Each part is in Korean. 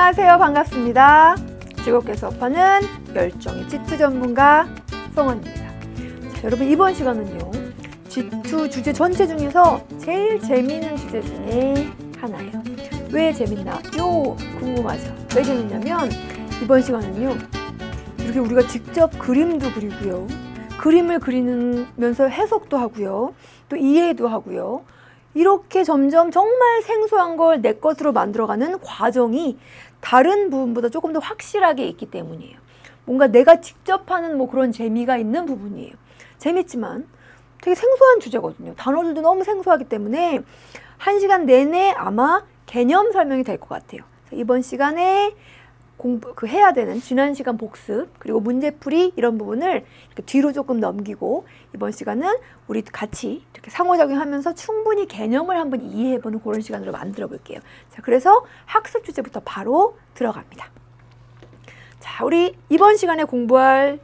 안녕하세요. 반갑습니다. 즐겁게 수업하는 열정의 G2 전문가 송언입니다. 자, 여러분 이번 시간은요. G2 주제 전체 중에서 제일 재미있는 주제 중에 하나예요. 왜 재밌나요? 궁금하죠? 왜 재밌냐면 이번 시간은요. 이렇게 우리가 직접 그림도 그리고요. 그림을 그리면서 해석도 하고요. 또 이해도 하고요. 이렇게 점점 정말 생소한 걸 내 것으로 만들어가는 과정이 다른 부분보다 조금 더 확실하게 있기 때문이에요. 뭔가 내가 직접 하는 그런 재미가 있는 부분이에요. 재밌지만 되게 생소한 주제거든요. 단어들도 너무 생소하기 때문에 1시간 내내 아마 개념 설명이 될 것 같아요. 이번 시간에 해야 되는 지난 시간 복습 그리고 문제풀이 이런 부분을 이렇게 뒤로 조금 넘기고 이번 시간은 우리 같이 이렇게 상호작용하면서 충분히 개념을 한번 이해해보는 그런 시간으로 만들어 볼게요. 자, 그래서 학습 주제부터 바로 들어갑니다. 자, 우리 이번 시간에 공부할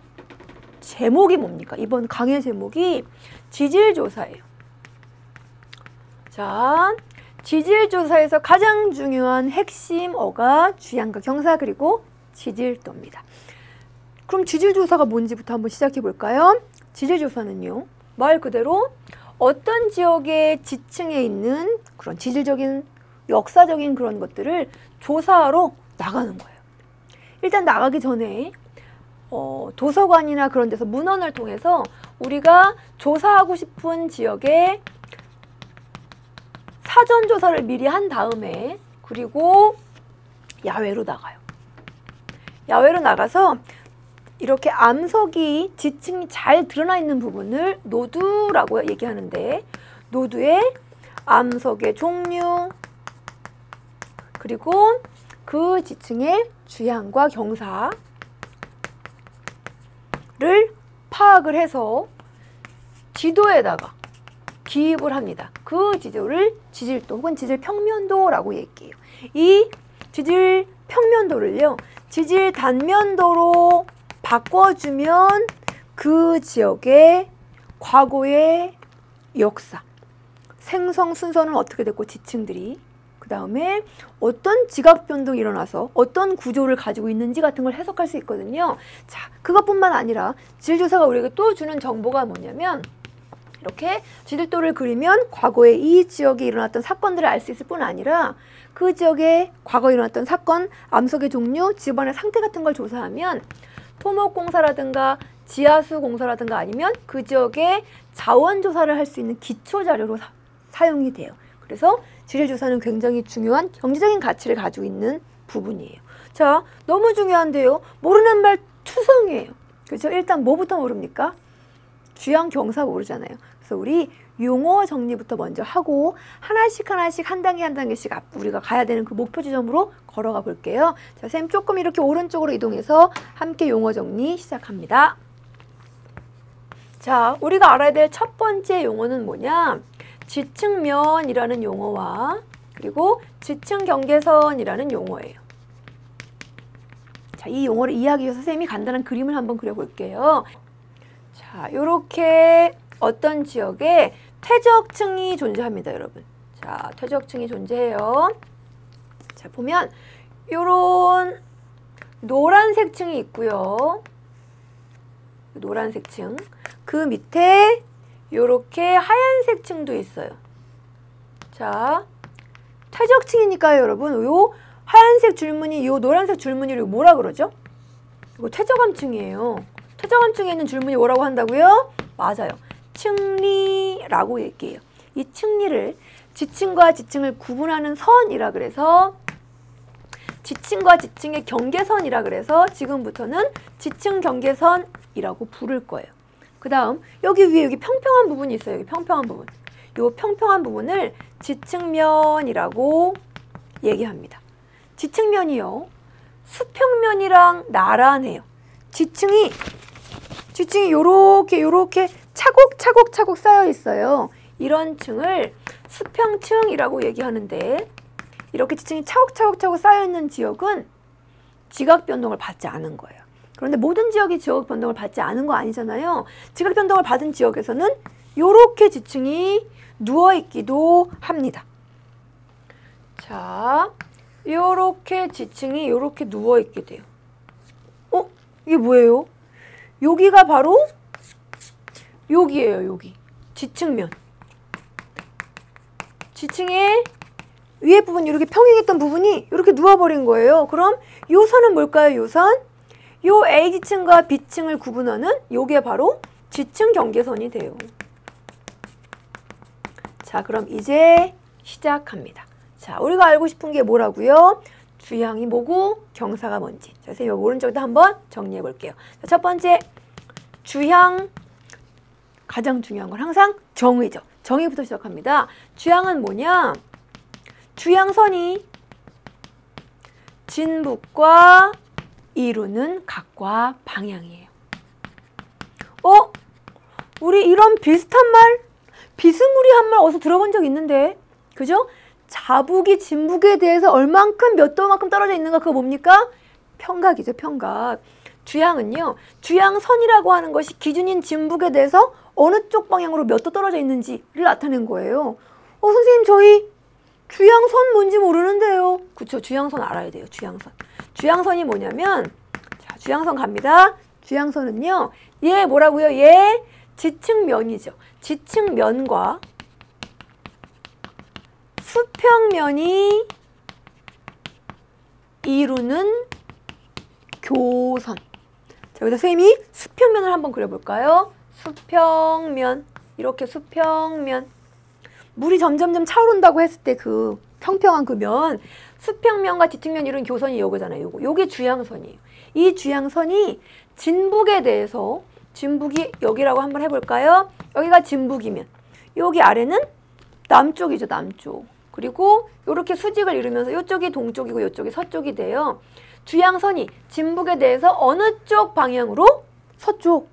제목이 뭡니까? 이번 강의 제목이 지질조사예요. 자, 지질조사에서 가장 중요한 핵심 어가, 주양과 경사, 그리고 지질도입니다. 그럼 지질조사가 뭔지부터 한번 시작해 볼까요? 지질조사는요, 말 그대로 어떤 지역의 지층에 있는 그런 지질적인, 역사적인 그런 것들을 조사하러 나가는 거예요. 일단 나가기 전에 도서관이나 그런 데서 문헌을 통해서 우리가 조사하고 싶은 지역의 사전조사를 미리 한 다음에 그리고 야외로 나가요. 야외로 나가서 이렇게 암석이 지층이 잘 드러나 있는 부분을 노두라고 얘기하는데 노두의 암석의 종류 그리고 그 지층의 주양과 경사를 파악을 해서 지도에다가 기입을 합니다. 그 지도를 지질도 혹은 지질평면도라고 얘기해요. 이 지질평면도를요. 지질단면도로 바꿔주면 그 지역의 과거의 역사, 생성 순서는 어떻게 됐고 지층들이 그 다음에 어떤 지각변동이 일어나서 어떤 구조를 가지고 있는지 같은 걸 해석할 수 있거든요. 자, 그것뿐만 아니라 지질조사가 우리에게 또 주는 정보가 뭐냐면 이렇게 지질도를 그리면 과거에 이 지역에 일어났던 사건들을 알 수 있을 뿐 아니라 그 지역에 과거에 일어났던 사건, 암석의 종류, 집안의 상태 같은 걸 조사하면 토목공사라든가 지하수 공사라든가 아니면 그 지역의 자원조사를 할 수 있는 기초자료로 사용이 돼요. 그래서 지질조사는 굉장히 중요한 경제적인 가치를 가지고 있는 부분이에요. 자, 너무 중요한데요. 모르는 말 투성이에요. 그렇죠? 일단 뭐부터 모릅니까? 주양 경사 모르잖아요. 그래서 우리 용어 정리부터 먼저 하고 하나씩 한 단계씩 우리가 가야 되는 그 목표 지점으로 걸어가 볼게요. 자, 선생님 조금 이렇게 오른쪽으로 이동해서 함께 용어 정리 시작합니다. 자, 우리가 알아야 될 첫 번째 용어는 뭐냐? 지층면이라는 용어와 그리고 지층경계선이라는 용어예요. 자, 이 용어를 이해하기 위해서 선생님이 간단한 그림을 한번 그려볼게요. 자, 요렇게 어떤 지역에 퇴적층이 존재합니다, 여러분. 자, 퇴적층이 존재해요. 자, 보면 요런 노란색 층이 있고요. 노란색 층. 그 밑에 요렇게 하얀색 층도 있어요. 자, 퇴적층이니까요, 여러분. 요 하얀색 줄무늬, 요 노란색 줄무늬를 뭐라 그러죠? 이거 퇴적암층이에요. 퇴적암층에 있는 줄무늬 뭐라고 한다고요? 맞아요. 층리라고 얘기해요. 이 층리를 지층과 지층을 구분하는 선이라 그래서 지층과 지층의 경계선이라 그래서 지금부터는 지층 경계선이라고 부를 거예요. 그 다음 여기 위에 여기 평평한 부분이 있어요. 여기 평평한 부분. 이 평평한 부분을 지층면이라고 얘기합니다. 지층면이요. 수평면이랑 나란해요. 지층이 요렇게 차곡차곡 쌓여 있어요. 이런 층을 수평층이라고 얘기하는데 이렇게 지층이 차곡차곡 쌓여 있는 지역은 지각 변동을 받지 않은 거예요. 그런데 모든 지역이 지각 변동을 받지 않은 거 아니잖아요. 지각 변동을 받은 지역에서는 요렇게 지층이 누워 있기도 합니다. 자, 요렇게 지층이 요렇게 누워있게 돼요. 이게 뭐예요? 여기가 바로 여기예요. 여기 지층면. 지층의 위에 부분 이렇게 평행했던 부분이 이렇게 누워버린 거예요. 그럼 요 선은 뭘까요? 요 선? 요 A지층과 B층을 구분하는 요게 바로 지층 경계선이 돼요. 자, 그럼 이제 시작합니다. 자, 우리가 알고 싶은 게 뭐라고요? 주향이 뭐고 경사가 뭔지. 자, 선생님 여기 오른쪽도 한번 정리해 볼게요. 자, 첫 번째, 주향. 가장 중요한 건 항상 정의죠. 정의부터 시작합니다. 주향은 뭐냐? 주향선이 진북과 이루는 각과 방향이에요. 우리 이런 비슷한 말, 비스무리한 말 어디서 들어본 적 있는데, 그죠? 자북이 진북에 대해서 얼만큼 몇 도만큼 떨어져 있는가, 그거 뭡니까? 평각이죠, 평각. 주향은요, 주향선이라고 하는 것이 기준인 진북에 대해서 어느 쪽 방향으로 몇 도 떨어져 있는지를 나타낸 거예요. 선생님, 저희 주향선 뭔지 모르는데요. 그쵸, 주향선 알아야 돼요, 주향선. 주향선이 뭐냐면, 자, 주향선 갑니다. 주향선은요, 얘 뭐라고요? 얘 지층면이죠. 지층면과 수평면이 이루는 교선. 자, 여기서 선생님이 수평면을 한번 그려볼까요? 수평면. 이렇게 수평면. 물이 점점점 차오른다고 했을 때 그 평평한 그 면, 수평면과 지층면 이루는 교선이 요거잖아요. 요게 주향선이에요. 이 주향선이 진북에 대해서, 진북이 여기라고 한번 해볼까요? 여기가 진북이면 여기 아래는 남쪽이죠, 남쪽. 그리고 이렇게 수직을 이루면서 이쪽이 동쪽이고 이쪽이 서쪽이 돼요. 주향선이 진북에 대해서 어느 쪽 방향으로? 서쪽.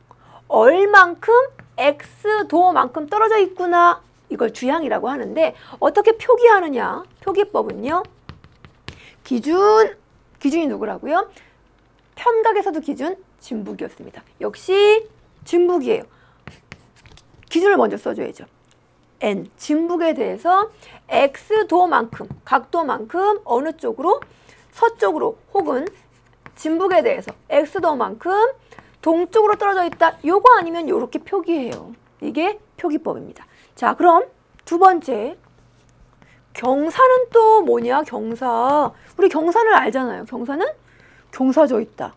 얼만큼? X도만큼 떨어져 있구나. 이걸 주향이라고 하는데 어떻게 표기하느냐? 표기법은요. 기준이 누구라고요? 편각에서도 기준 진북이었습니다. 역시 진북이에요. 기준을 먼저 써줘야죠. N, 진북에 대해서 X도만큼, 각도만큼 어느 쪽으로? 서쪽으로 혹은 진북에 대해서 X도만큼 동쪽으로 떨어져 있다. 요거 아니면 요렇게 표기해요. 이게 표기법입니다. 자, 그럼 두 번째, 경사는 또 뭐냐? 경사. 우리 경사를 알잖아요. 경사는 경사져 있다,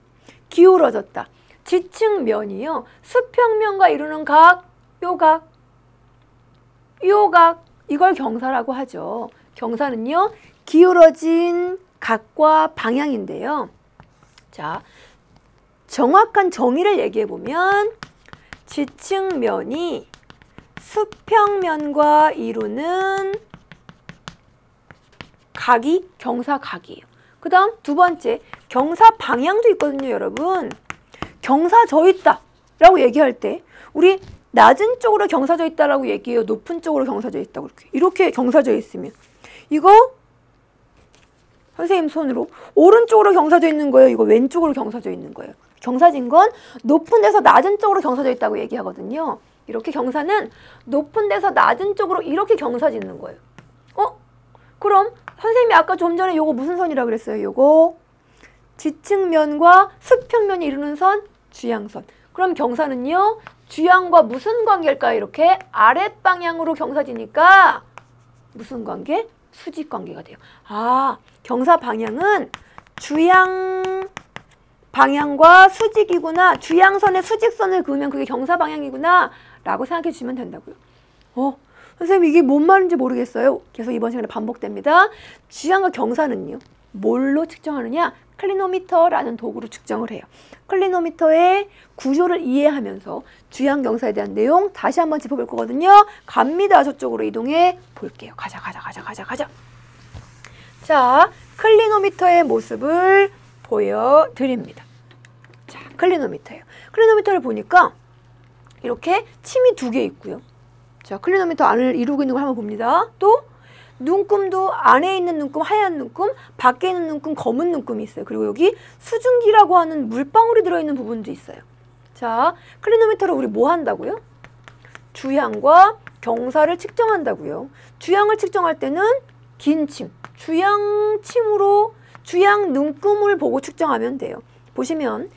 기울어졌다. 지층면이요, 수평면과 이루는 각, 요각, 이걸 경사라고 하죠. 경사는요, 기울어진 각과 방향인데요. 자, 정확한 정의를 얘기해 보면 지층면이 수평면과 이루는 각이 경사각이에요. 그 다음 두 번째, 경사 방향도 있거든요, 여러분. 경사져 있다 라고 얘기할 때 우리 낮은 쪽으로 경사져 있다라고 얘기해요? 높은 쪽으로 경사져 있다고 이렇게 경사져 있으면 이거 선생님 손으로 오른쪽으로 경사져 있는 거예요? 이거 왼쪽으로 경사져 있는 거예요? 경사진 건 높은 데서 낮은 쪽으로 경사져 있다고 얘기하거든요. 이렇게 경사는 높은 데서 낮은 쪽으로 이렇게 경사짓는 거예요. 그럼 선생님이 아까 좀 전에 요거 무슨 선이라고 그랬어요? 요거 지층면과 수평면이 이루는 선, 주향선. 그럼 경사는요, 주향과 무슨 관계일까요? 이렇게 아랫방향으로 경사지니까 무슨 관계? 수직 관계가 돼요. 아, 경사 방향은 주향 방향과 수직이구나. 주향선에 수직선을 그으면 그게 경사 방향이구나 라고 생각해 주시면 된다고요. 선생님 이게 뭔 말인지 모르겠어요. 계속 이번 시간에 반복됩니다. 주향과 경사는요, 뭘로 측정하느냐? 클리노미터라는 도구로 측정을 해요. 클리노미터의 구조를 이해하면서 주향 경사에 대한 내용 다시 한번 짚어볼 거거든요. 갑니다. 저쪽으로 이동해 볼게요. 가자. 자, 클리노미터의 모습을 보여드립니다. 자, 클리노미터예요. 클리노미터를 보니까 이렇게 침이 2개 있고요. 자, 클리노미터 안을 이루고 있는 걸 한번 봅니다. 또 눈금도 안에 있는 눈금, 하얀 눈금, 밖에 있는 눈금, 검은 눈금이 있어요. 그리고 여기 수증기라고 하는 물방울이 들어있는 부분도 있어요. 자, 클리노미터로 우리 뭐 한다고요? 주향과 경사를 측정한다고요. 주향을 측정할 때는 긴 침, 주양침으로 주양 눈금을 보고 측정하면 돼요. 보시면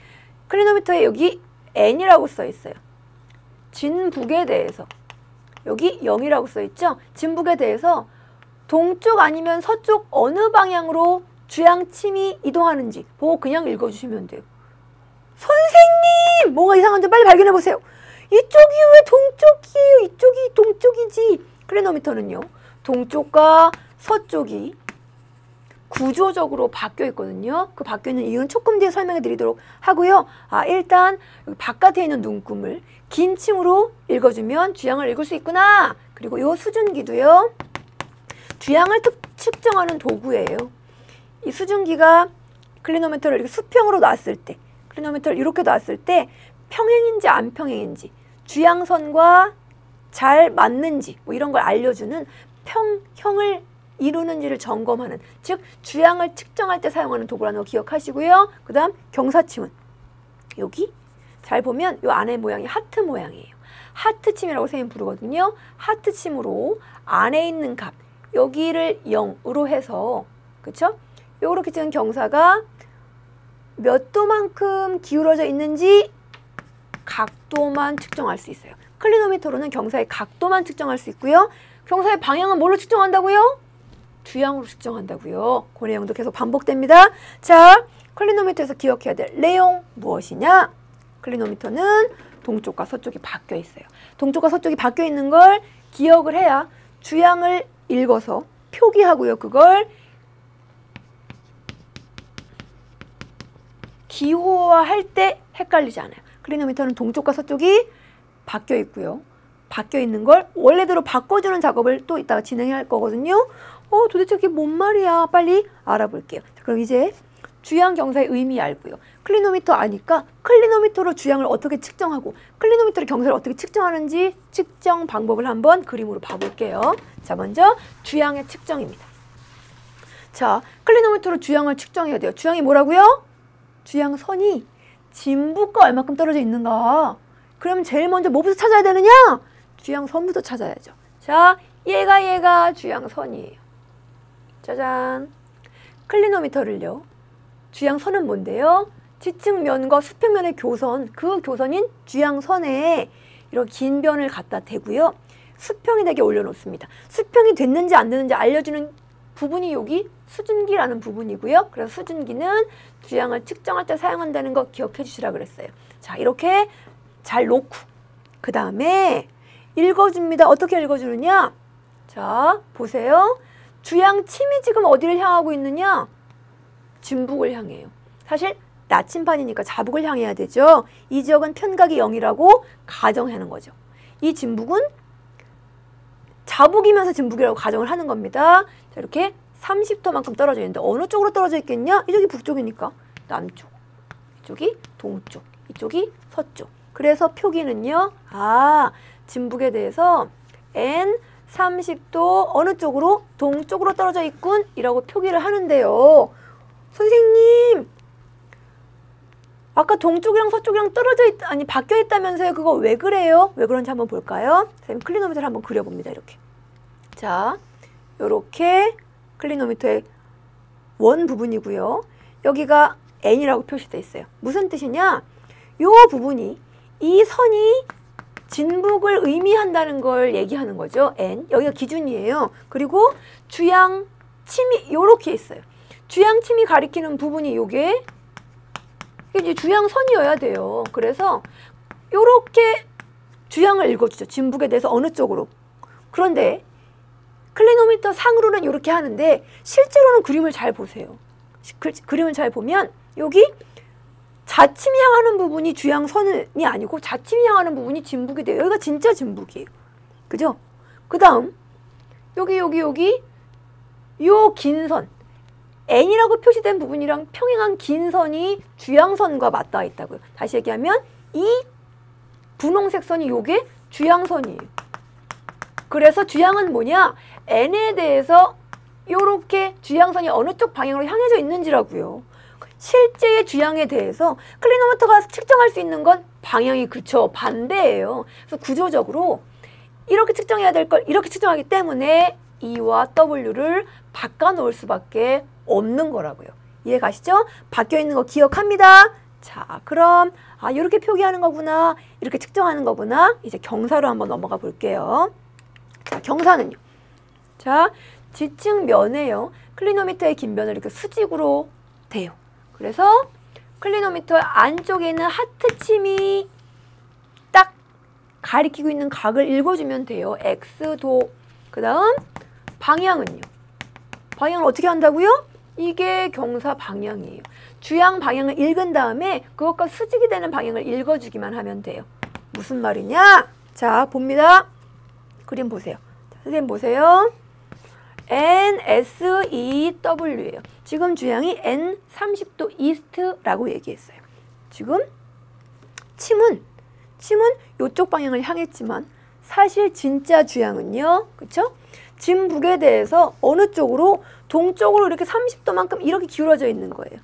클리노미터에 여기 N이라고 써 있어요. 진북에 대해서 여기 0이라고 써 있죠. 진북에 대해서 동쪽 아니면 서쪽 어느 방향으로 주양침이 이동하는지 보고 그냥 읽어주시면 돼요. 선생님! 뭐가 이상한지 빨리 발견해 보세요. 이쪽이 왜 동쪽이에요? 이쪽이 동쪽이지. 클리노미터는요. 동쪽과 서쪽이 구조적으로 바뀌어 있거든요. 그 바뀌어 있는 이유는 조금 뒤에 설명해 드리도록 하고요. 일단 여기 바깥에 있는 눈금을 긴 침으로 읽어주면 주양을 읽을 수 있구나. 그리고 이 수증기도요. 주양을 측정하는 도구예요. 이 수증기가 클리노미터를 이렇게 수평으로 놨을 때, 클리노미터를 이렇게 놨을 때 평행인지 안 평행인지, 주양선과 잘 맞는지 뭐 이런 걸 알려주는 평형을 이루는지를 점검하는, 즉 주양을 측정할 때 사용하는 도구라는 거 기억하시고요. 그 다음 경사침은 여기 잘 보면 이 안에 모양이 하트 모양이에요. 하트침이라고 선생님 부르거든요. 하트침으로 안에 있는 값, 여기를 0으로 해서, 그쵸? 요렇게 찍은 경사가 몇 도만큼 기울어져 있는지 각도만 측정할 수 있어요. 클리노미터로는 경사의 각도만 측정할 수 있고요. 경사의 방향은 뭘로 측정한다고요? 주양으로 측정한다고요. 그 내용도 계속 반복됩니다. 자, 클리노미터에서 기억해야 될 내용 무엇이냐? 클리노미터는 동쪽과 서쪽이 바뀌어 있어요. 동쪽과 서쪽이 바뀌어 있는 걸 기억을 해야 주양을 읽어서 표기하고요. 그걸 기호화할 때 헷갈리지 않아요. 클리노미터는 동쪽과 서쪽이 바뀌어 있고요. 바뀌어 있는 걸 원래대로 바꿔주는 작업을 또 이따가 진행할 거거든요. 도대체 그게 뭔 말이야? 빨리 알아볼게요. 자, 그럼 이제 주양 경사의 의미 알고요. 클리노미터 아니까 클리노미터로 주양을 어떻게 측정하고 클리노미터로 경사를 어떻게 측정하는지 측정 방법을 한번 그림으로 봐볼게요. 자, 먼저 주양의 측정입니다. 자, 클리노미터로 주양을 측정해야 돼요. 주양이 뭐라고요? 주양선이 진북과 얼마큼 떨어져 있는가. 그럼 제일 먼저 뭐부터 찾아야 되느냐? 주양선부터 찾아야죠. 자, 얘가 주양선이에요. 짜잔. 클리노미터를요. 주양선은 뭔데요? 지측면과 수평면의 교선, 그 교선인 주양선에 이렇게 긴 변을 갖다 대고요. 수평이 되게 올려놓습니다. 수평이 됐는지 안 됐는지 알려주는 부분이 여기 수증기라는 부분이고요. 그래서 수증기는 주양을 측정할 때 사용한다는 거 기억해 주시라 그랬어요. 자, 이렇게 잘 놓고 그 다음에 읽어줍니다. 어떻게 읽어주느냐? 자, 보세요. 주양침이 지금 어디를 향하고 있느냐? 진북을 향해요. 사실 나침반이니까 자북을 향해야 되죠. 이 지역은 편각이 0이라고 가정하는 거죠. 이 진북은 자북이면서 진북이라고 가정을 하는 겁니다. 자, 이렇게 30도만큼 떨어져 있는데 어느 쪽으로 떨어져 있겠냐? 이쪽이 북쪽이니까 남쪽, 이쪽이 동쪽, 이쪽이 서쪽. 그래서 표기는요. 진북에 대해서 N 30도 어느 쪽으로? 동쪽으로 떨어져 있군 이라고 표기를 하는데요. 선생님, 아까 동쪽이랑 서쪽이랑 바뀌어 있다면서요. 그거 왜 그래요? 왜 그런지 한번 볼까요? 선생님 클리노미터를 한번 그려봅니다. 이렇게. 자, 요렇게 클리노미터의 원 부분이고요. 여기가 N이라고 표시되어 있어요. 무슨 뜻이냐? 요 부분이, 이 선이 진북을 의미한다는 걸 얘기하는 거죠. N. 여기가 기준이에요. 그리고 주양침이 요렇게 있어요. 주양침이 가리키는 부분이 요게 이제 주양선이어야 돼요. 그래서 요렇게 주양을 읽어주죠. 진북에 대해서 어느 쪽으로. 그런데 클리노미터 상으로는 이렇게 하는데 실제로는 그림을 잘 보세요. 그림을 잘 보면 여기 자침이 향하는 부분이 주양선이 아니고 자침이 향하는 부분이 진북이 돼요. 여기가 진짜 진북이에요. 그죠? 그 다음 여기 요 긴 선, N이라고 표시된 부분이랑 평행한 긴 선이 주양선과 맞닿아 있다고요. 다시 얘기하면 이 분홍색 선이 요게 주양선이에요. 그래서 주양은 뭐냐? N에 대해서 요렇게 주양선이 어느 쪽 방향으로 향해져 있는지라고요. 실제의 주양에 대해서 클리노미터가 측정할 수 있는 건 방향이 그쵸, 반대예요. 그래서 구조적으로 이렇게 측정해야 될 걸 이렇게 측정하기 때문에 E와 W를 바꿔놓을 수밖에 없는 거라고요. 이해 가시죠? 바뀌어 있는 거 기억합니다. 자, 그럼 이렇게 표기하는 거구나, 이렇게 측정하는 거구나. 이제 경사로 한번 넘어가 볼게요. 자, 경사는요. 자, 지층면에요. 클리노미터의 긴 변을 이렇게 수직으로 돼요. 그래서 클리노미터 안쪽에 있는 하트침이 딱 가리키고 있는 각을 읽어주면 돼요. X도. 그 다음 방향은요. 방향을 어떻게 한다고요? 이게 경사 방향이에요. 주양 방향을 읽은 다음에 그것과 수직이 되는 방향을 읽어주기만 하면 돼요. 무슨 말이냐? 자, 봅니다. 그림 보세요. 자, 선생님 보세요. NSEW예요. 지금 주양이 N30도 이스트라고 얘기했어요. 지금 침은 이쪽 방향을 향했지만 사실 진짜 주양은요. 그쵸? 진북에 대해서 어느 쪽으로? 동쪽으로 이렇게 30도만큼 이렇게 기울어져 있는 거예요.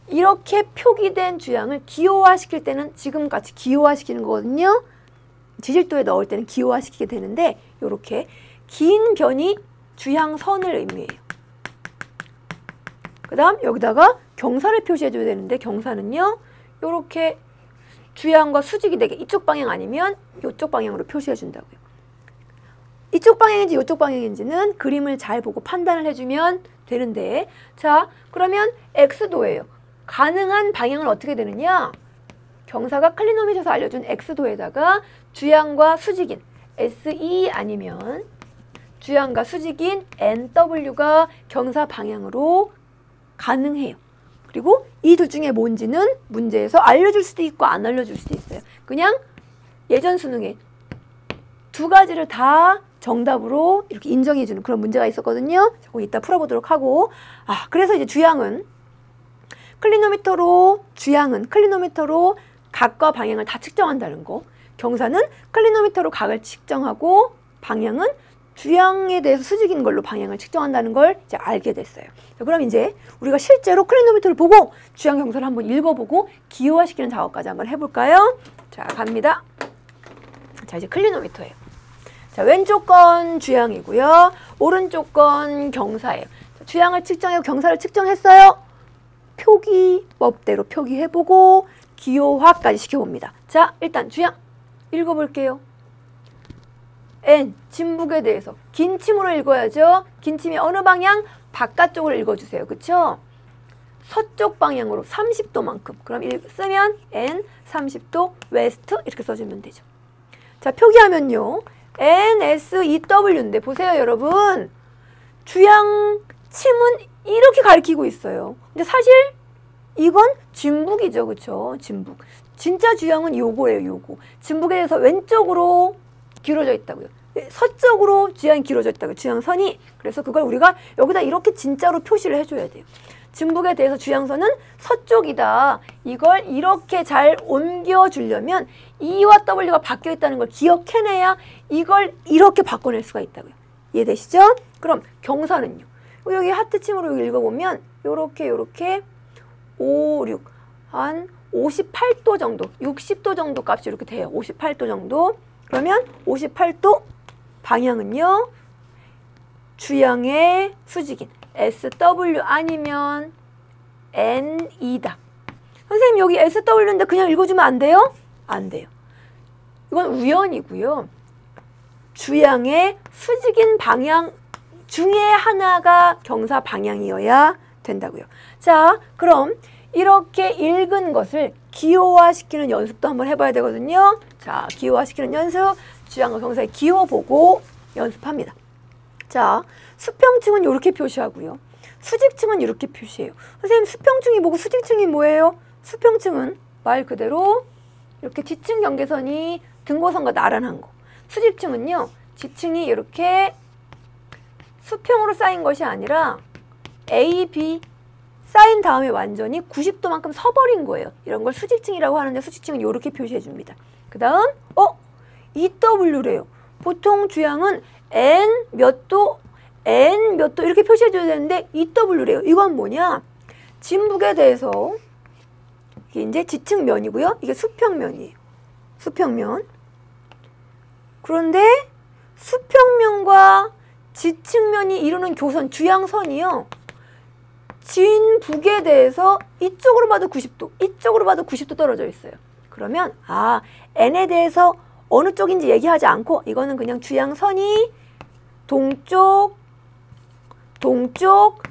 이렇게 표기된 주양을 기호화시킬 때는 지금같이 기호화시키는 거거든요. 지질도에 넣을 때는 기호화시키게 되는데 이렇게 긴 변이 주양선을 의미해요. 그 다음 여기다가 경사를 표시해줘야 되는데 경사는요. 이렇게 주양과 수직이 되게 이쪽 방향 아니면 이쪽 방향으로 표시해준다고요. 이쪽 방향인지 이쪽 방향인지는 그림을 잘 보고 판단을 해주면 되는데 자, 그러면 X도예요. 가능한 방향은 어떻게 되느냐? 경사가 클리노미터에서 알려준 X도에다가 주양과 수직인 SE 아니면 주양과 수직인 NW가 경사 방향으로 가능해요. 그리고 이 둘 중에 뭔지는 문제에서 알려줄 수도 있고 안 알려줄 수도 있어요. 그냥 예전 수능에 두 가지를 다 정답으로 이렇게 인정해주는 그런 문제가 있었거든요. 그거 이따 풀어보도록 하고 그래서 이제 주양은 클리노미터로 각과 방향을 다 측정한다는 거. 경사는 클리노미터로 각을 측정하고 방향은 주양에 대해서 수직인 걸로 방향을 측정한다는 걸 이제 알게 됐어요. 자, 그럼 이제 우리가 실제로 클리노미터를 보고 주양 경사를 한번 읽어보고 기호화시키는 작업까지 한번 해볼까요? 자, 갑니다. 자, 이제 클리노미터예요. 자, 왼쪽 건 주양이고요. 오른쪽 건 경사예요. 자, 주양을 측정하고 경사를 측정했어요. 표기법대로 표기해보고 기호화까지 시켜봅니다. 자, 일단 주양 읽어볼게요. N, 진북에 대해서 긴 침으로 읽어야죠. 긴 침이 어느 방향? 바깥쪽으로 읽어주세요. 그쵸? 서쪽 방향으로 30도만큼. 그럼 쓰면 N 30도 웨스트 이렇게 써주면 되죠. 자, 표기하면요. NSEW인데 보세요, 여러분. 주양 침은 이렇게 가리키고 있어요. 근데 사실 이건 진북이죠. 그쵸? 진북. 진짜 주양은 요거예요, 요거. 진북에 대해서 왼쪽으로 길어져 있다고요. 서쪽으로 주양이 길어져 있다고요. 주양선이. 그래서 그걸 우리가 여기다 이렇게 진짜로 표시를 해줘야 돼요. 진북에 대해서 주양선은 서쪽이다. 이걸 이렇게 잘 옮겨주려면 E와 W가 바뀌어 있다는 걸 기억해내야 이걸 이렇게 바꿔낼 수가 있다고요. 이해되시죠? 그럼 경사는요. 여기 하트침으로 읽어보면 요렇게 5, 6, 한 58도 정도, 60도 정도 값이 이렇게 돼요. 58도 정도. 그러면 58도 방향은요. 주양의 수직인 SW 아니면 NE다. 선생님 여기 SW인데 그냥 읽어주면 안 돼요? 안 돼요. 이건 우연이고요. 주양의 수직인 방향 중에 하나가 경사 방향이어야 된다고요. 자, 그럼 이렇게 읽은 것을 기호화시키는 연습도 한번 해봐야 되거든요. 자, 기호화시키는 연습, 주양과 경사의 기호 보고 연습합니다. 자, 수평층은 이렇게 표시하고요. 수직층은 이렇게 표시해요. 선생님 수평층이 뭐고 수직층이 뭐예요? 수평층은 말 그대로 이렇게 지층 경계선이 등고선과 나란한 거. 수직층은요. 지층이 이렇게 수평으로 쌓인 것이 아니라 A, B 쌓인 다음에 완전히 90도만큼 서버린 거예요. 이런 걸 수직층이라고 하는데 수직층은 이렇게 표시해 줍니다. 그 다음 EW래요. 보통 주양은 N 몇 도 이렇게 표시해 줘야 되는데 EW래요. 이건 뭐냐? 진북에 대해서 이게 이제 지층면이고요. 이게 수평면이에요. 수평면. 그런데 수평면과 지층면이 이루는 교선, 주양선이요. 진북에 대해서 이쪽으로 봐도 90도, 이쪽으로 봐도 90도 떨어져 있어요. 그러면 n에 대해서 어느 쪽인지 얘기하지 않고 이거는 그냥 주양선이 동쪽,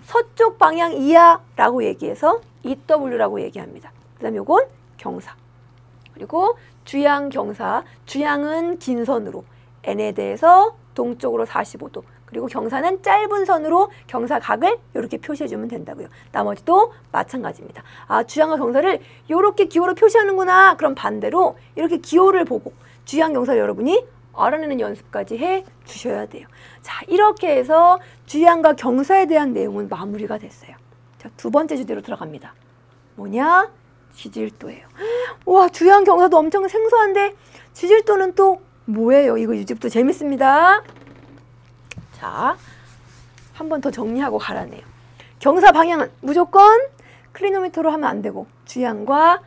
서쪽 방향이야 라고 얘기해서 EW라고 얘기합니다. 그 다음에 요건 경사. 그리고 주양 경사, 주양은 긴 선으로 n에 대해서 동쪽으로 45도, 그리고 경사는 짧은 선으로 경사각을 이렇게 표시해주면 된다고요. 나머지도 마찬가지입니다. 주양과 경사를 이렇게 기호로 표시하는구나. 그럼 반대로 이렇게 기호를 보고 주양 경사를 여러분이 알아내는 연습까지 해 주셔야 돼요. 자, 이렇게 해서 주양과 경사에 대한 내용은 마무리가 됐어요. 자, 두 번째 주제로 들어갑니다. 뭐냐? 지질도예요. 와, 주양 경사도 엄청 생소한데 지질도는 또 뭐예요? 이거 이제부터 재밌습니다. 자, 한 번 더 정리하고 가라네요. 경사 방향은 무조건 클리노미터로 하면 안 되고 주양과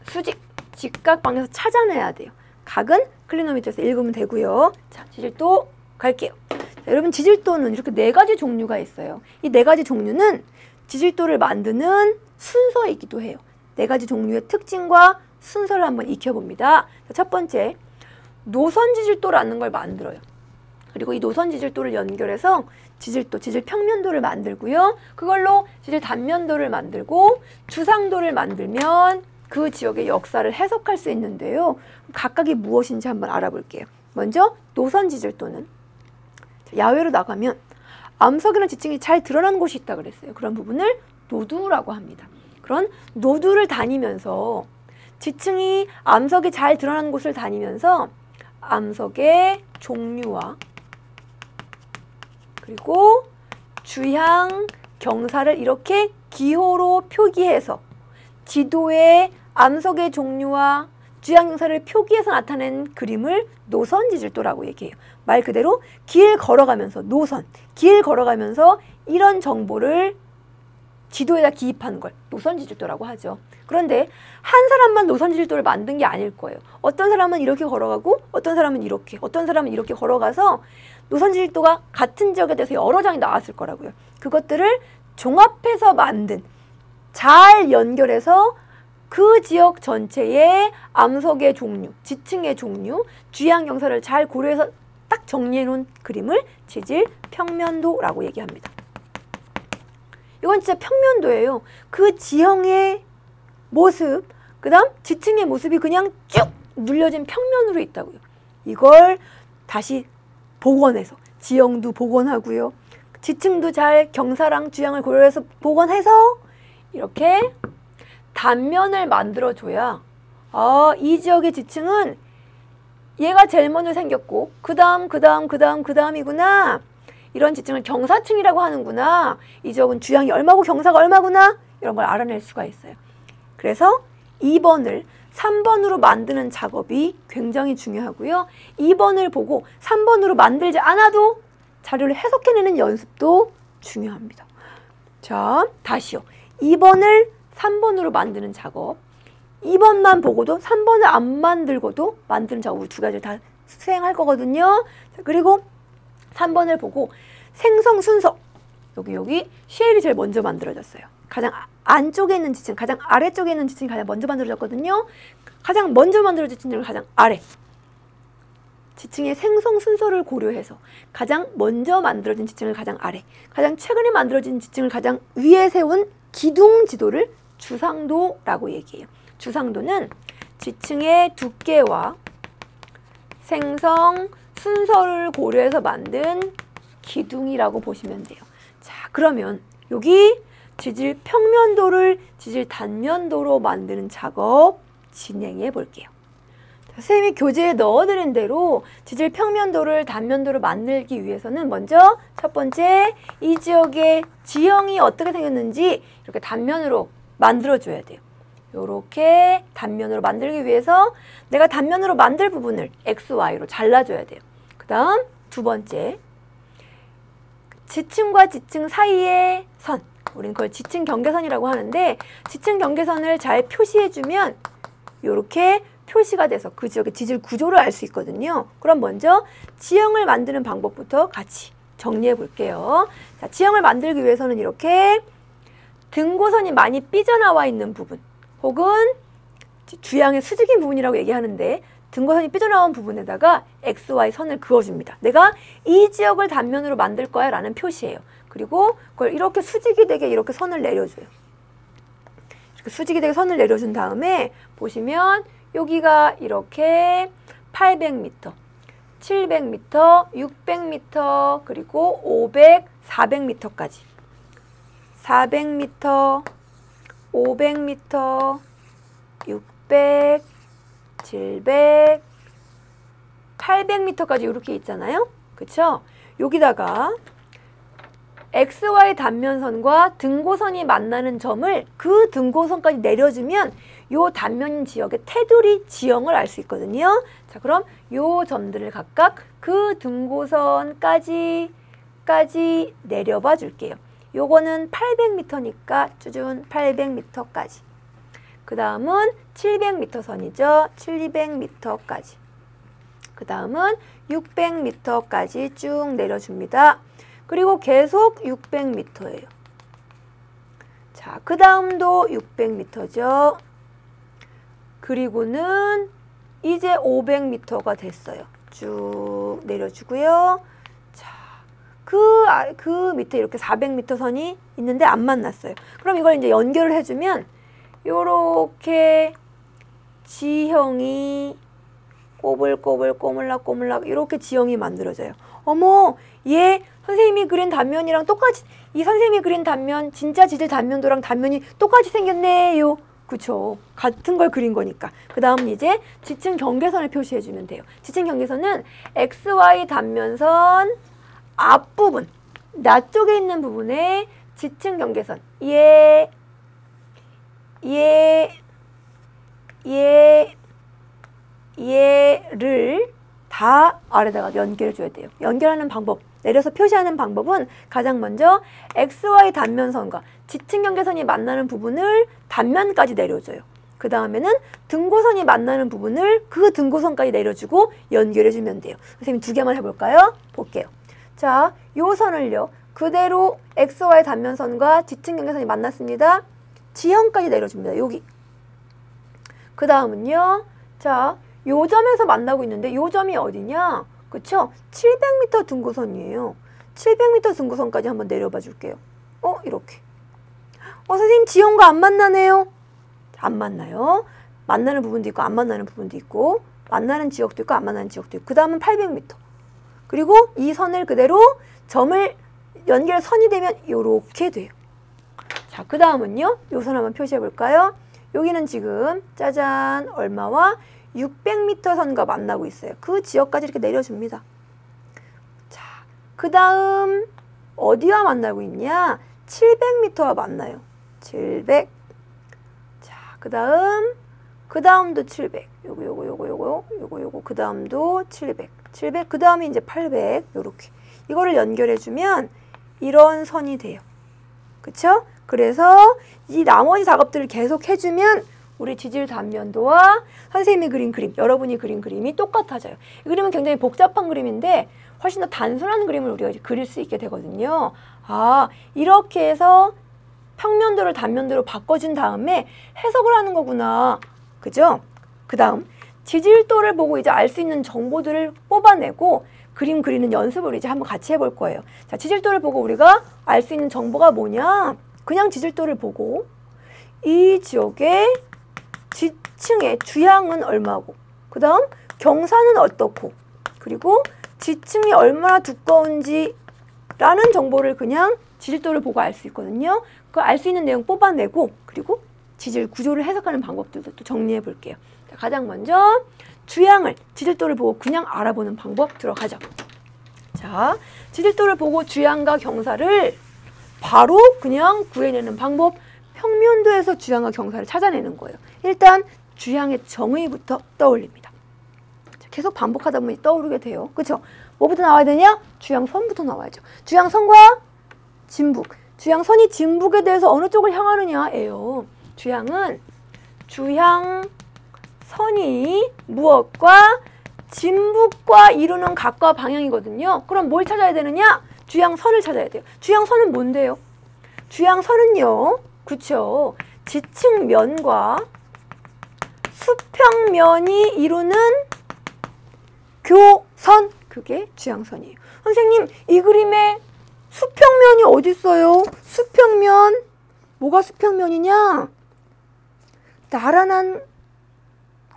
수직, 직각 방향에서 찾아내야 돼요. 각은 클리노미터에서 읽으면 되고요. 자, 지질도 갈게요. 자, 여러분, 지질도는 이렇게 4가지 종류가 있어요. 이 4가지 종류는 지질도를 만드는 순서이기도 해요. 4가지 종류의 특징과 순서를 한번 익혀봅니다. 자, 첫 번째, 노선 지질도라는 걸 만들어요. 그리고 이 노선 지질도를 연결해서 지질도, 지질 평면도를 만들고요. 그걸로 지질 단면도를 만들고 주상도를 만들면 그 지역의 역사를 해석할 수 있는데요. 각각이 무엇인지 한번 알아볼게요. 먼저 노선 지질도는 야외로 나가면 암석이나 지층이 잘 드러나는 곳이 있다 그랬어요. 그런 부분을 노두라고 합니다. 그런 노두를 다니면서 지층이 암석이 잘 드러나는 곳을 다니면서 암석의 종류와 그리고 주양, 경사를 이렇게 기호로 표기해서 지도에 암석의 종류와 주양 경사를 표기해서 나타낸 그림을 노선 지질도라고 얘기해요. 말 그대로 길 걸어가면서 노선, 길 걸어가면서 이런 정보를 지도에다 기입하는 걸 노선 지질도라고 하죠. 그런데 한 사람만 노선 지질도를 만든 게 아닐 거예요. 어떤 사람은 이렇게 걸어가고 어떤 사람은 이렇게, 어떤 사람은 이렇게 걸어가서 노선 지질도가 같은 지역에 대해서 여러 장이 나왔을 거라고요. 그것들을 종합해서 만든, 잘 연결해서 그 지역 전체의 암석의 종류, 지층의 종류, 주양 경사를 잘 고려해서 딱 정리해 놓은 그림을 지질 평면도라고 얘기합니다. 이건 진짜 평면도예요. 그 지형의 모습, 그 다음 지층의 모습이 그냥 쭉 눌려진 평면으로 있다고요. 이걸 다시 복원해서 지형도 복원하고요. 지층도 잘 경사랑 주양을 고려해서 복원해서 이렇게 단면을 만들어줘야 이 지역의 지층은 얘가 제일 먼저 생겼고 그 다음이구나. 이런 지층을 경사층이라고 하는구나. 이 지역은 주양이 얼마고 경사가 얼마구나. 이런 걸 알아낼 수가 있어요. 그래서 2번을 3번으로 만드는 작업이 굉장히 중요하고요. 2번을 보고 3번으로 만들지 않아도 자료를 해석해내는 연습도 중요합니다. 자, 다시요. 2번을 3번으로 만드는 작업. 2번만 보고도 3번을 안 만들고도 만드는 작업을 2가지를 다 수행할 거거든요. 자, 그리고 3번을 보고 생성 순서. 여기 쉘이 제일 먼저 만들어졌어요. 가장 안쪽에 있는 지층, 가장 아래쪽에 있는 지층이 가장 먼저 만들어졌거든요. 가장 먼저 만들어진 지층은 가장 아래. 지층의 생성 순서를 고려해서 가장 먼저 만들어진 지층을 가장 아래, 가장 최근에 만들어진 지층을 가장 위에 세운 기둥 지도를 주상도라고 얘기해요. 주상도는 지층의 두께와 생성 순서를 고려해서 만든 기둥이라고 보시면 돼요. 자, 그러면 여기 지질 평면도를 지질 단면도로 만드는 작업 진행해 볼게요. 선생님이 교재에 넣어드린 대로 지질 평면도를 단면도로 만들기 위해서는 먼저 첫 번째 이 지역의 지형이 어떻게 생겼는지 이렇게 단면으로 만들어줘야 돼요. 이렇게 단면으로 만들기 위해서 내가 단면으로 만들 부분을 X, Y로 잘라줘야 돼요. 그 다음 두 번째, 지층과 지층 사이의 선, 우린 그걸 지층 경계선이라고 하는데 지층 경계선을 잘 표시해주면 이렇게 표시가 돼서 그 지역의 지질 구조를 알 수 있거든요. 그럼 먼저 지형을 만드는 방법부터 같이 정리해 볼게요. 자, 지형을 만들기 위해서는 이렇게 등고선이 많이 삐져나와 있는 부분 혹은 주양의 수직인 부분이라고 얘기하는데 등고선이 삐져나온 부분에다가 XY 선을 그어줍니다. 내가 이 지역을 단면으로 만들 거야 라는 표시예요. 그리고 그걸 이렇게 수직이 되게 이렇게 선을 내려줘요. 이렇게 수직이 되게 선을 내려준 다음에 보시면 여기가 이렇게 800m, 700m, 600m, 그리고 500, 400m까지 400m, 500m, 600, 700, 800m까지 이렇게 있잖아요. 그쵸? 여기다가 XY 단면선과 등고선이 만나는 점을 그 등고선까지 내려주면 요 단면 지역의 테두리 지형을 알 수 있거든요. 자, 그럼 요 점들을 각각 그 등고선까지 내려봐 줄게요. 요거는 800m니까 쭈준 800m까지. 그 다음은 700m 선이죠. 700m까지. 그 다음은 600m까지 쭉 내려줍니다. 그리고 계속 600m예요. 자, 그 다음도 600m죠. 그리고는 이제 500m가 됐어요. 쭉 내려주고요. 자, 그 밑에 이렇게 400m 선이 있는데 안 만났어요. 그럼 이걸 이제 연결을 해주면 요렇게 지형이 꼬물락 이렇게 지형이 만들어져요. 어머, 얘 선생님이 그린 단면이랑 똑같이, 이 선생님이 그린 단면, 진짜 지질 단면도랑 단면이 똑같이 생겼네요. 그쵸? 같은 걸 그린 거니까. 그 다음은 이제 지층 경계선을 표시해주면 돼요. 지층 경계선은 XY 단면선 앞부분, 나 쪽에 있는 부분에 지층 경계선, 얘를 다 아래다가 연결해줘야 돼요. 연결하는 방법, 내려서 표시하는 방법은 가장 먼저 XY 단면선과 지층 경계선이 만나는 부분을 단면까지 내려줘요. 그 다음에는 등고선이 만나는 부분을 그 등고선까지 내려주고 연결해주면 돼요. 선생님 두 개만 해볼까요? 볼게요. 자, 요 선을요, 그대로 XY 단면선과 지층 경계선이 만났습니다. 지형까지 내려줍니다. 여기. 그 다음은요, 자, 요 점에서 만나고 있는데 요 점이 어디냐? 그쵸? 700m 등고선이에요. 700m 등고선까지 한번 내려봐 줄게요. 이렇게. 선생님 지형과 안 만나네요. 안 만나요. 만나는 부분도 있고 안 만나는 부분도 있고 만나는 지역도 있고 안 만나는 지역도 있고 그 다음은 800m. 그리고 이 선을 그대로 점을 연결 선이 되면 요렇게 돼요. 자, 그 다음은요. 요 선 한번 표시해 볼까요? 여기는 지금 짜잔 얼마와 600m 선과 만나고 있어요. 그 지역까지 이렇게 내려줍니다. 자, 그 다음 어디와 만나고 있냐? 700m와 만나요. 700. 자, 그 다음도 700. 요거. 그 다음도 700. 그 다음에 이제 800. 요렇게. 이거를 연결해주면 이런 선이 돼요. 그쵸? 그래서 이 나머지 작업들을 계속 해주면 우리 지질 단면도와 선생님이 그린 그림, 여러분이 그린 그림이 똑같아져요. 이 그림은 굉장히 복잡한 그림인데 훨씬 더 단순한 그림을 우리가 이제 그릴 수 있게 되거든요. 아, 이렇게 해서 평면도를 단면도로 바꿔준 다음에 해석을 하는 거구나. 그죠? 그 다음 지질도를 보고 이제 알 수 있는 정보들을 뽑아내고 그림 그리는 연습을 이제 한번 같이 해볼 거예요. 자, 지질도를 보고 우리가 알 수 있는 정보가 뭐냐? 그냥 지질도를 보고 이 지역의 지층의 주양은 얼마고, 그 다음 경사는 어떻고, 그리고 지층이 얼마나 두꺼운지 라는 정보를 그냥 지질도를 보고 알 수 있거든요. 그 알 수 있는 내용 뽑아내고 그리고 지질 구조를 해석하는 방법들도 또 정리해 볼게요. 자, 가장 먼저 주양을 지질도를 보고 그냥 알아보는 방법 들어가죠. 자, 지질도를 보고 주양과 경사를 바로 그냥 구해내는 방법, 평면도에서 주양과 경사를 찾아내는 거예요. 일단 주양의 정의부터 떠올립니다. 자, 계속 반복하다 보면 떠오르게 돼요. 그렇죠? 뭐부터 나와야 되냐? 주양선부터 나와야죠. 주양선과 진북. 주양선이 진북에 대해서 어느 쪽을 향하느냐예요. 주양은 주양선이 무엇과 진북과 이루는 각과 방향이거든요. 그럼 뭘 찾아야 되느냐? 주양선을 찾아야 돼요. 주양선은 뭔데요? 주양선은요, 그쵸? 지층면과 수평면이 이루는 교선, 그게 주양선이에요. 선생님, 이 그림에 수평면이 어디 있어요? 수평면, 뭐가 수평면이냐? 나란한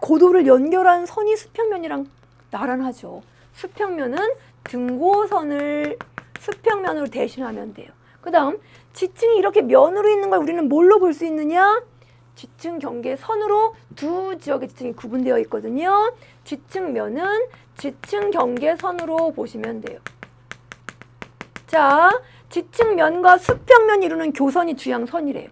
고도를 연결한 선이 수평면이랑 나란하죠. 수평면은 등고선을 수평면으로 대신하면 돼요. 그 다음 지층이 이렇게 면으로 있는 걸 우리는 뭘로 볼 수 있느냐? 지층 경계선으로 두 지역의 지층이 구분되어 있거든요. 지층면은 지층 경계선으로 보시면 돼요. 자, 지층면과 수평면이 이루는 교선이 주양선이래요.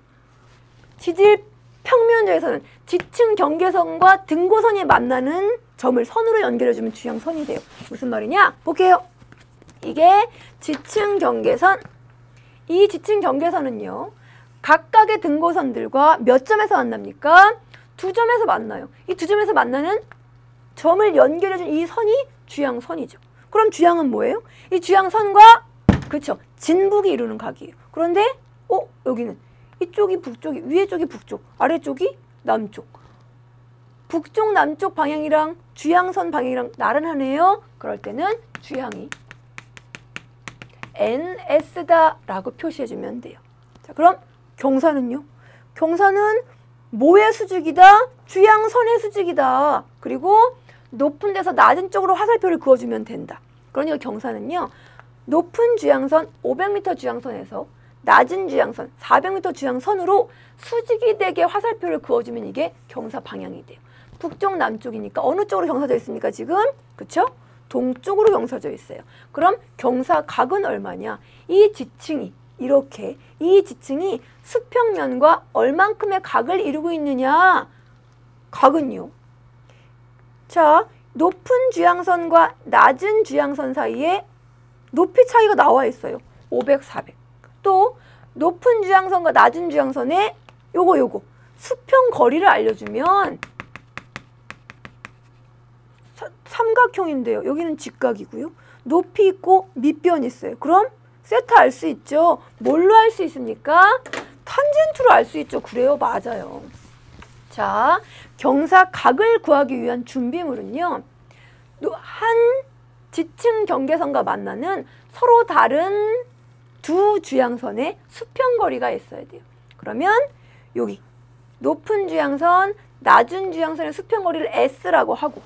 지질 평면도에서는 지층 경계선과 등고선이 만나는 점을 선으로 연결해주면 주양선이 돼요. 무슨 말이냐? 볼게요. 이게 지층 경계선. 이 지층 경계선은요, 각각의 등고선들과 몇 점에서 만납니까? 두 점에서 만나요. 이 두 점에서 만나는 점을 연결해준 이 선이 주양선이죠. 그럼 주양은 뭐예요? 이 주양선과, 그렇죠, 진북이 이루는 각이에요. 그런데 여기는 이쪽이 북쪽이, 위에 쪽이 북쪽, 아래쪽이 남쪽. 북쪽, 남쪽 방향이랑 주양선 방향이랑 나란하네요. 그럴 때는 주양이 NS다라고 표시해주면 돼요. 자, 그럼 경사는요? 경사는 뭐의 수직이다? 주양선의 수직이다. 그리고 높은 데서 낮은 쪽으로 화살표를 그어주면 된다. 그러니까 경사는요, 높은 주양선 500m 주양선에서 낮은 주양선 400m 주양선으로 수직이 되게 화살표를 그어주면 이게 경사 방향이 돼요. 북쪽, 남쪽이니까 어느 쪽으로 경사져 있습니까, 지금? 그쵸? 동쪽으로 경사져 있어요. 그럼 경사각은 얼마냐? 이 지층이 이렇게, 이 지층이 수평면과 얼만큼의 각을 이루고 있느냐? 각은요, 자, 높은 주양선과 낮은 주양선 사이에 높이 차이가 나와 있어요. 500, 400. 또 높은 주양선과 낮은 주양선에 요거 수평 거리를 알려주면 삼각형인데요. 여기는 직각이고요. 높이 있고 밑변이 있어요. 그럼 세타 알 수 있죠. 뭘로 알 수 있습니까? 탄젠트로 알 수 있죠. 그래요. 맞아요. 자, 경사각을 구하기 위한 준비물은요, 한 지층 경계선과 만나는 서로 다른 두 주양선의 수평거리가 있어야 돼요. 그러면 여기 높은 주양선, 낮은 주양선의 수평거리를 S라고 하고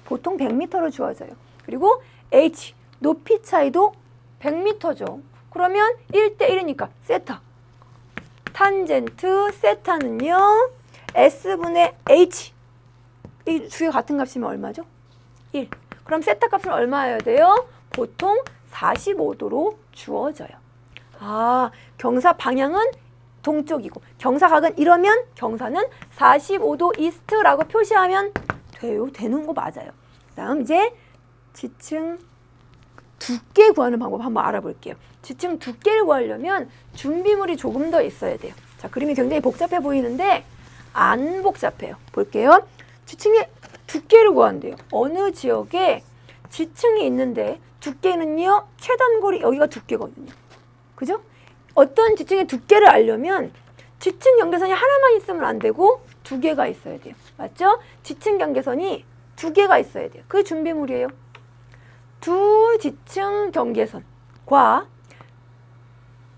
보통 100m로 주어져요. 그리고 H, 높이 차이도 100m죠. 그러면 1대1이니까 세타. 탄젠트 세타는요, S분의 H. 이 주의 같은 값이면 얼마죠? 1. 그럼 세타 값은 얼마여야 돼요? 보통 45도로 주어져요. 아, 경사 방향은 동쪽이고 경사각은 이러면 경사는 45도 이스트라고 표시하면 돼요. 되는 거 맞아요. 다음 이제 지층 두께 구하는 방법 한번 알아볼게요. 지층 두께를 구하려면 준비물이 조금 더 있어야 돼요. 자, 그림이 굉장히 복잡해 보이는데 안 복잡해요. 볼게요. 지층의 두께를 구한대요. 어느 지역에 지층이 있는데 두께는요, 최단거리 여기가 두께거든요. 그죠? 어떤 지층의 두께를 알려면 지층 경계선이 하나만 있으면 안 되고 두 개가 있어야 돼요. 맞죠? 지층 경계선이 두 개가 있어야 돼요. 그게 준비물이에요. 두 지층 경계선과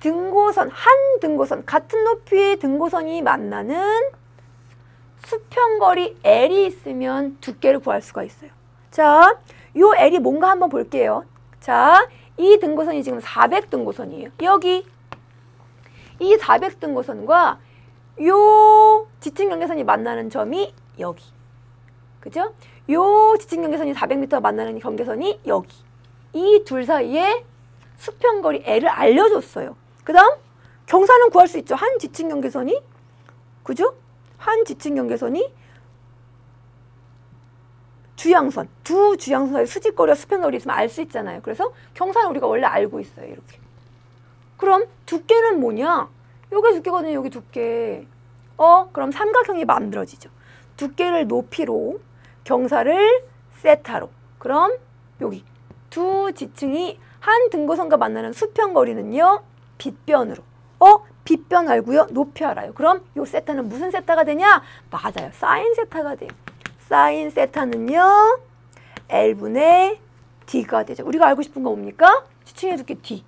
등고선, 한 등고선, 같은 높이의 등고선이 만나는 수평거리 L이 있으면 두께를 구할 수가 있어요. 자, 요 L이 뭔가 한번 볼게요. 자, 이 등고선이 지금 400등고선이에요. 여기 이 400등고선과 요 지층경계선이 만나는 점이 여기. 그죠? 요 지층경계선이 400m 만나는 경계선이 여기. 이 둘 사이에 수평거리 L을 알려줬어요. 그 다음 경사는 구할 수 있죠. 한 지층경계선이, 그죠? 한 지층경계선이 주양선, 두 주양선 사이 수직거리와 수평거리 있으면 알 수 있잖아요. 그래서 경사는 우리가 원래 알고 있어요. 이렇게. 그럼 두께는 뭐냐? 요게 두께거든요. 여기 두께. 그럼 삼각형이 만들어지죠. 두께를 높이로, 경사를 세타로. 그럼 여기 두 지층이 한 등고선과 만나는 수평거리는요, 빗변으로. 빗변 알고요? 높이 알아요. 그럼 요 세타는 무슨 세타가 되냐? 맞아요. 사인 세타가 돼요. 사인 세타는요, L분의 D가 되죠. 우리가 알고 싶은 거 뭡니까? 지칭해줄게, D.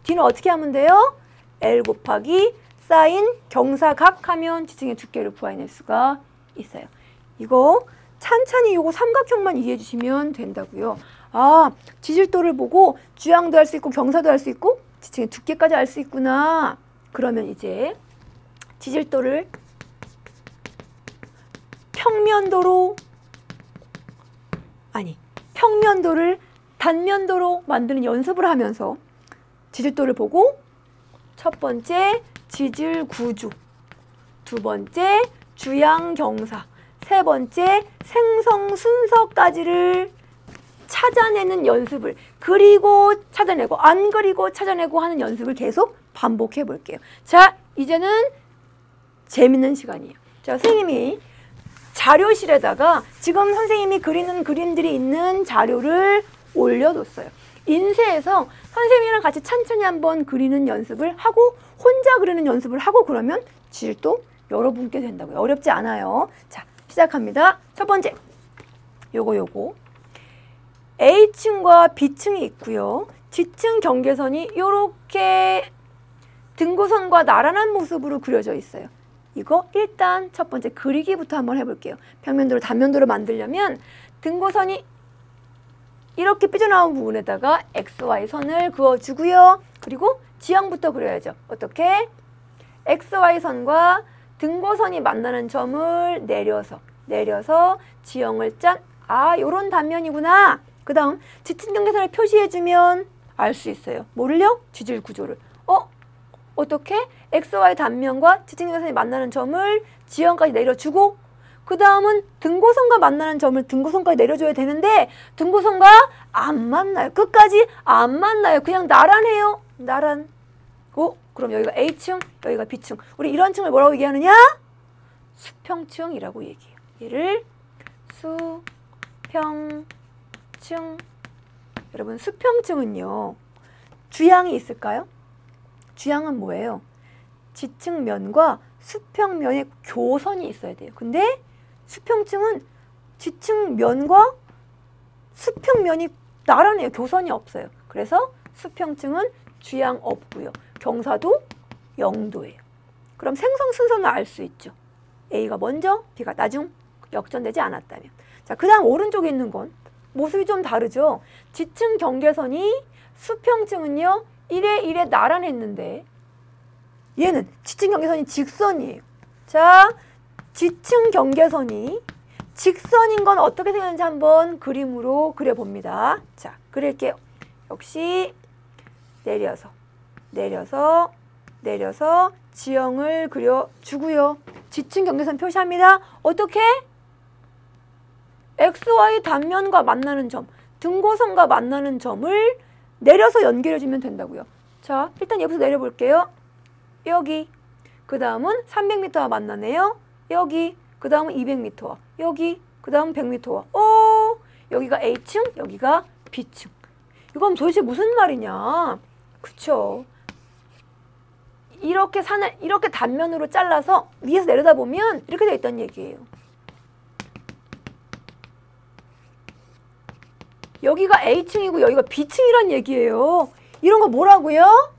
D는 어떻게 하면 돼요? L 곱하기 사인 경사각 하면 지칭의 두께를 구해낼 수가 있어요. 이거 찬찬히 요거 삼각형만 이해해 주시면 된다고요. 아, 지질도를 보고 주양도 할 수 있고 경사도 할 수 있고 지층의 두께까지 알 수 있구나. 그러면 이제 지질도를 평면도를 단면도로 만드는 연습을 하면서 지질도를 보고 첫 번째 지질 구조, 두 번째 주양 경사, 세 번째 생성 순서까지를 찾아내는 연습을 그리고 찾아내고 안 그리고 찾아내고 하는 연습을 계속 반복해 볼게요. 자, 이제는 재밌는 시간이에요. 자, 선생님이 자료실에다가 지금 선생님이 그리는 그림들이 있는 자료를 올려뒀어요. 인쇄해서 선생님이랑 같이 천천히 한번 그리는 연습을 하고 혼자 그리는 연습을 하고 그러면 지질도 여러분께 된다고요. 어렵지 않아요. 자, 시작합니다. 첫 번째, 요거 A층과 B층이 있고요. G층 경계선이 이렇게 등고선과 나란한 모습으로 그려져 있어요. 이거 일단 첫 번째 그리기부터 한번 해볼게요. 평면도를 단면도로 만들려면 등고선이 이렇게 삐져나온 부분에다가 XY 선을 그어주고요. 그리고 지형부터 그려야죠. 어떻게? XY 선과 등고선이 만나는 점을 내려서 지형을 짠. 아, 요런 단면이구나. 그 다음 지층 경계선을 표시해주면 알 수 있어요. 뭐를요? 지질 구조를. 어떻게? XY 단면과 지층 경계선이 만나는 점을 지형까지 내려주고 그 다음은 등고선과 만나는 점을 등고선까지 내려줘야 되는데 등고선과 안 만나요. 끝까지 안 만나요. 그냥 나란해요. 나란. 그럼 여기가 A층, 여기가 B층. 우리 이런 층을 뭐라고 얘기하느냐? 수평층이라고 얘기해요. 얘를 수평층. 여러분, 수평층은요, 주양이 있을까요? 주양은 뭐예요? 지층면과 수평면의 교선이 있어야 돼요. 근데 수평층은 지층면과 수평면이 나란해요. 교선이 없어요. 그래서 수평층은 주양 없고요. 경사도 0도예요. 그럼 생성 순서는 알 수 있죠. A가 먼저, B가 나중, 역전되지 않았다면. 자, 그 다음 오른쪽에 있는 건 모습이 좀 다르죠. 지층 경계선이 수평층은요 1에 1에 나란했는데 얘는 지층 경계선이 직선이에요. 자, 지층 경계선이 직선인 건 어떻게 생겼는지 한번 그림으로 그려봅니다. 자, 그릴게요. 역시 내려서 지형을 그려주고요. 지층 경계선 표시합니다. 어떻게? XY 단면과 만나는 점, 등고선과 만나는 점을 내려서 연결해주면 된다고요. 자, 일단 여기서 내려볼게요. 여기. 그 다음은 300m와 만나네요. 여기. 그 다음은 200m와. 여기. 그 다음 100m와. 여기가 A층, 여기가 B층. 이건 도대체 무슨 말이냐? 그쵸? 이렇게 단면으로 잘라서 위에서 내려다보면 이렇게 되어 있다는 얘기예요. 여기가 A층이고 여기가 B층이란 얘기예요. 이런 거 뭐라고요?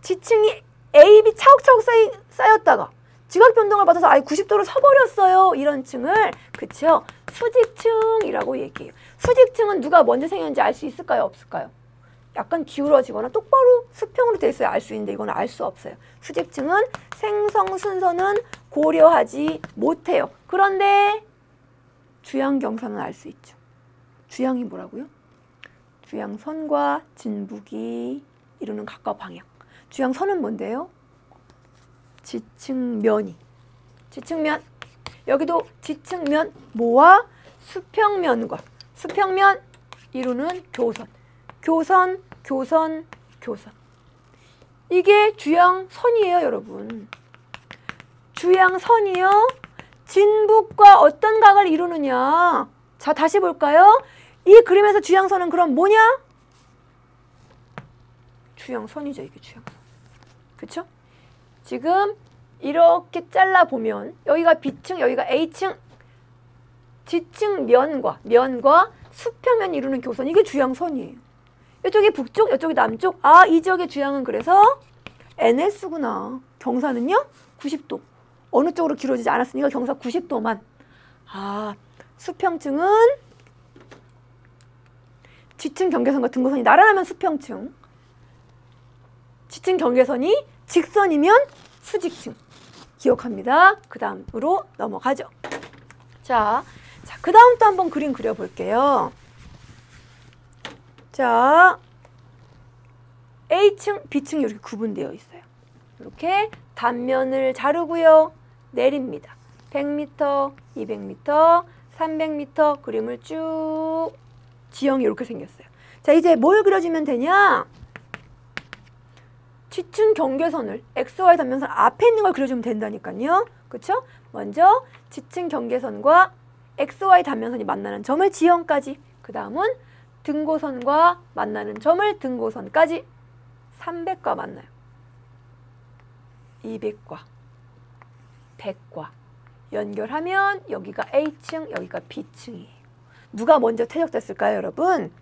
지층이 A, B 차곡차곡 쌓였다가 지각 변동을 받아서 아예 90도로 서버렸어요. 이런 층을, 그쵸? 수직층이라고 얘기해요. 수직층은 누가 먼저 생겼는지 알 수 있을까요? 없을까요? 약간 기울어지거나 똑바로 수평으로 돼 있어야 알 수 있는데 이건 알 수 없어요. 수직층은 생성 순서는 고려하지 못해요. 그런데 주양 경사는 알 수 있죠. 주양이 뭐라고요? 주양선과 진북이 이루는 각각 방향. 주양선은 뭔데요? 지층면이. 지층면. 여기도 지층면 뭐와 수평면과 수평면 이루는 교선. 교선. 이게 주양선이에요, 여러분. 주양선이요. 진북과 어떤 각을 이루느냐. 자, 다시 볼까요? 이 그림에서 주양선은 그럼 뭐냐? 주양선이죠. 이게 주양선. 그쵸? 지금 이렇게 잘라보면 여기가 B층, 여기가 A층, 지층 면과 수평면이 이루는 교선, 이게 주양선이에요. 이쪽이 북쪽, 이쪽이 남쪽. 아, 이 지역의 주양은 그래서 NS구나. 경사는요? 90도. 어느 쪽으로 길어지지 않았으니까 경사 90도만. 아, 수평층은 지층 경계선과 등고선이 나란하면 수평층. 지층 경계선이 직선이면 수직층. 기억합니다. 그 다음으로 넘어가죠. 자, 그 다음 또 한번 그림 그려볼게요. 자, A층, B층이 이렇게 구분되어 있어요. 이렇게 단면을 자르고요. 내립니다. 100m, 200m, 300m 그림을 쭉 지형이 이렇게 생겼어요. 자, 이제 뭘 그려주면 되냐? 지층 경계선을 XY 단면선 앞에 있는 걸 그려주면 된다니까요. 그쵸? 먼저 지층 경계선과 XY 단면선이 만나는 점을 지형까지, 그 다음은 등고선과 만나는 점을 등고선까지. 300과 만나요. 200과 100과 연결하면 여기가 A층, 여기가 B층이에요. 누가 먼저 퇴적됐을까요, 여러분?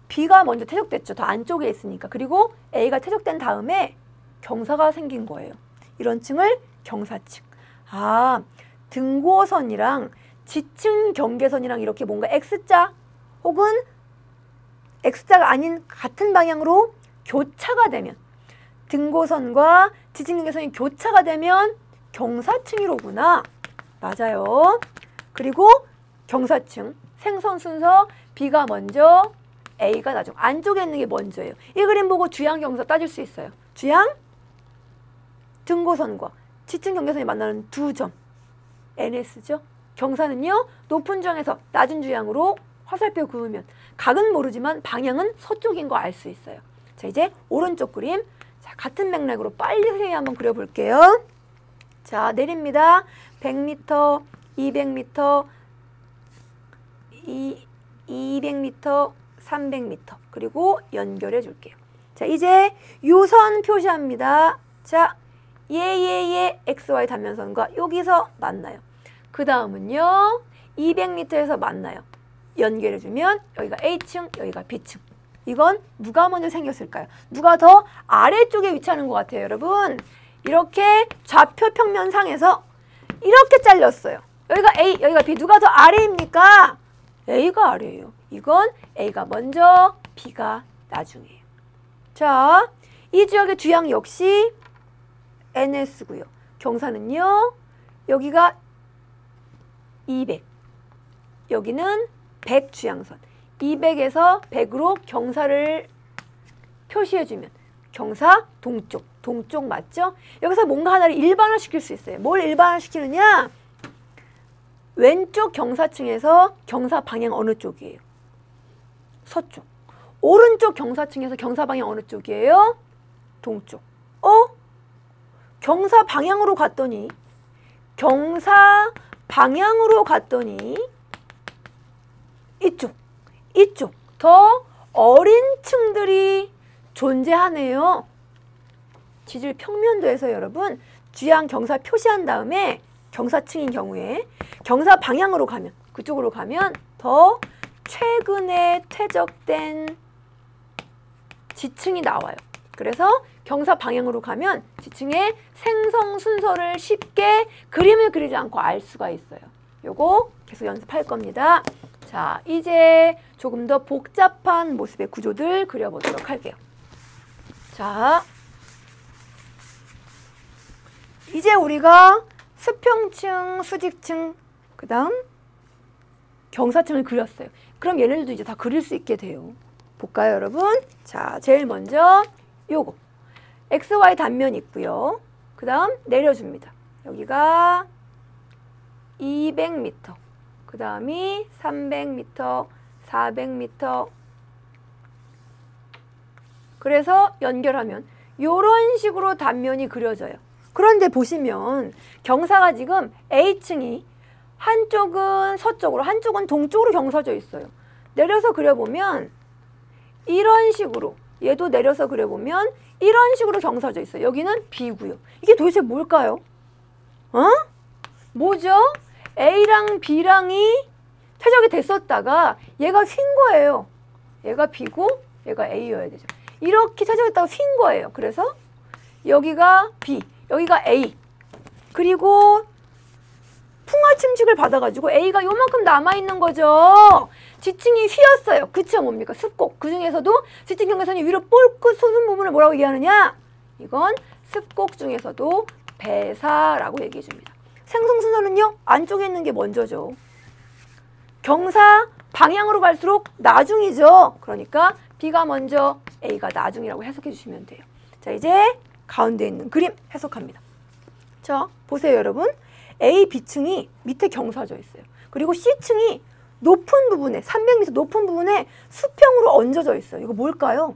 B가 먼저 퇴적됐죠. 더 안쪽에 있으니까. 그리고 A가 퇴적된 다음에 경사가 생긴 거예요. 이런 층을 경사층. 아, 등고선이랑 지층 경계선이랑 이렇게 뭔가 X자 혹은 X자가 아닌 같은 방향으로 교차가 되면, 등고선과 지층 경계선이 교차가 되면 경사층이로구나. 맞아요. 그리고 경사층 생선 순서 B가 먼저, A가 나중. 안쪽에 있는 게 먼저예요. 이 그림 보고 주양 경사 따질 수 있어요. 주양 등고선과 지층 경계선이 만나는 두 점 NS죠. 경사는요, 높은 주양에서 낮은 주양으로 화살표 그으면 각은 모르지만 방향은 서쪽인 거 알 수 있어요. 자, 이제 오른쪽 그림. 자, 같은 맥락으로 빨리 선생님이 한번 그려볼게요. 자, 내립니다. 100m, 200m, 200m, 300m 그리고 연결해 줄게요. 자, 이제 요선 표시합니다. 자, 예, XY 단면선과 여기서 만나요. 그 다음은요, 200m에서 만나요. 연결해주면 여기가 A층, 여기가 B층. 이건 누가 먼저 생겼을까요? 누가 더 아래쪽에 위치하는 것 같아요, 여러분? 이렇게 좌표 평면상에서 이렇게 잘렸어요. 여기가 A, 여기가 B. 누가 더 아래입니까? A가 아래예요. 이건 A가 먼저, B가 나중이에요. 자, 이 지역의 주양 역시 NS고요. 경사는요, 여기가 200, 여기는 100 주양선. 200에서 100으로 경사를 표시해주면 경사 동쪽, 동쪽 맞죠? 여기서 뭔가 하나를 일반화시킬 수 있어요. 뭘 일반화시키느냐? 왼쪽 경사층에서 경사 방향 어느 쪽이에요? 서쪽. 오른쪽 경사층에서 경사 방향 어느 쪽이에요? 동쪽. 경사 방향으로 갔더니 이쪽 더 어린 층들이 존재하네요. 지질 평면도에서 여러분 주양 경사 표시한 다음에 경사층인 경우에 경사 방향으로 가면, 그쪽으로 가면 더 최근에 퇴적된 지층이 나와요. 그래서 경사 방향으로 가면 지층의 생성 순서를 쉽게 그림을 그리지 않고 알 수가 있어요. 요거 계속 연습할 겁니다. 자, 이제 조금 더 복잡한 모습의 구조들 그려보도록 할게요. 자, 이제 우리가 수평층, 수직층, 그 다음 경사층을 그렸어요. 그럼 얘네들도 이제 다 그릴 수 있게 돼요. 볼까요, 여러분? 자, 제일 먼저 요거 XY 단면 있고요. 그 다음 내려줍니다. 여기가 200m, 그 다음이 300m, 400m. 그래서 연결하면 이런 식으로 단면이 그려져요. 그런데 보시면 경사가 지금 A층이 한쪽은 서쪽으로, 한쪽은 동쪽으로 경사져 있어요. 내려서 그려보면 이런 식으로 얘도 내려서 그려보면 이런 식으로 경사져 있어요. 여기는 B고요. 이게 도대체 뭘까요? 뭐죠? A랑 B랑이 최적이 됐었다가 얘가 휜 거예요. 얘가 B고 얘가 A여야 되죠. 이렇게 최적했다고 휜 거예요. 그래서 여기가 B, 여기가 A. 그리고 풍화 침식을 받아가지고 A가 요만큼 남아있는 거죠. 지층이 휘었어요. 그쵸? 뭡니까? 습곡. 그 중에서도 지층 경계선이 위로 뿔끝 솟은 부분을 뭐라고 얘기하느냐? 이건 습곡 중에서도 배사라고 얘기해 줍니다. 생성순서는요, 안쪽에 있는 게 먼저죠. 경사 방향으로 갈수록 나중이죠. 그러니까 B가 먼저, A가 나중이라고 해석해 주시면 돼요. 자, 이제 가운데 있는 그림 해석합니다. 자, 보세요, 여러분. A, B층이 밑에 경사져 있어요. 그리고 C층이 높은 부분에, 300m 높은 부분에 수평으로 얹어져 있어요. 이거 뭘까요?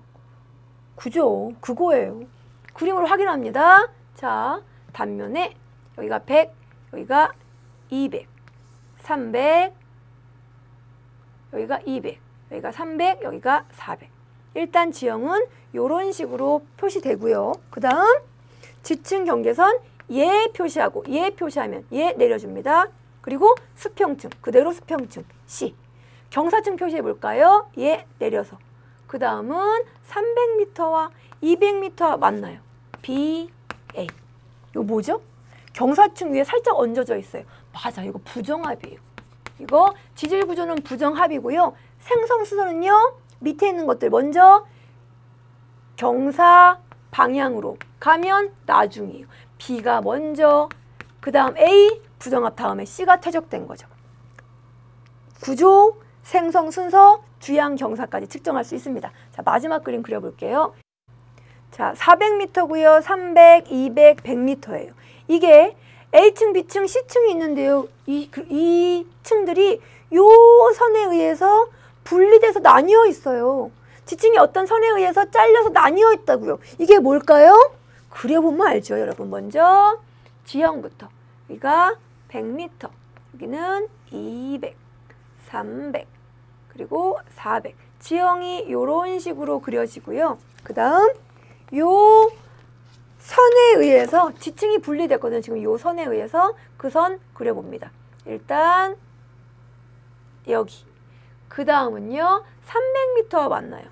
그죠? 그거예요. 그림으로 확인합니다. 자, 단면에 여기가 100, 여기가 200, 300, 여기가 200, 여기가 300, 여기가 400. 일단 지형은 이런 식으로 표시되고요. 그 다음 지층 경계선 얘 표시하고 얘 표시하면 얘 내려줍니다. 그리고 수평층, 그대로 수평층 C. 경사층 표시해 볼까요? 얘 내려서. 그 다음은 300m와 200m와 만나요. B, A. 이거 뭐죠? 경사층 위에 살짝 얹어져 있어요. 맞아, 이거 부정합이에요. 이거 지질 구조는 부정합이고요. 생성수선은요, 밑에 있는 것들 먼저 경사 방향으로 가면 나중이에요. B가 먼저, 그 다음 A, 부정합 다음에 C가 퇴적된 거죠. 구조, 생성 순서, 주양 경사까지 측정할 수 있습니다. 자, 마지막 그림 그려볼게요. 자, 400m고요. 300, 200, 100m예요. 이게 A층, B층, C층이 있는데요. 이 층들이 요 선에 의해서 분리돼서 나뉘어 있어요. 지층이 어떤 선에 의해서 잘려서 나뉘어 있다고요. 이게 뭘까요? 그려보면 알죠, 여러분. 먼저 지형부터. 여기가 100m, 여기는 200, 300, 그리고 400. 지형이 이런 식으로 그려지고요. 그 다음 요 선에 의해서 지층이 분리됐거든요. 지금 요 선에 의해서 그 선 그려봅니다. 일단 여기. 그 다음은요, 300m와 만나요.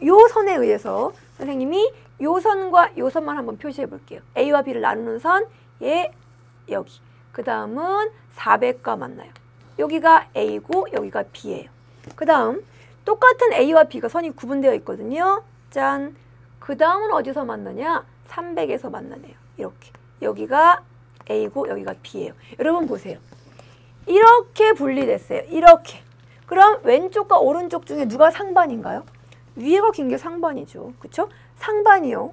요 선에 의해서 선생님이 요 선과 요 선만 한번 표시해 볼게요. A와 B를 나누는 선, 얘 여기. 그 다음은 400과 만나요. 여기가 A고 여기가 B예요. 그 다음 똑같은 A와 B가 선이 구분되어 있거든요. 짠. 그 다음은 어디서 만나냐? 300에서 만나네요. 이렇게. 여기가 A고 여기가 B예요. 여러분 보세요. 이렇게 분리됐어요. 이렇게. 그럼 왼쪽과 오른쪽 중에 누가 상반인가요? 위에가 긴 게 상반이죠. 그쵸? 상반이요.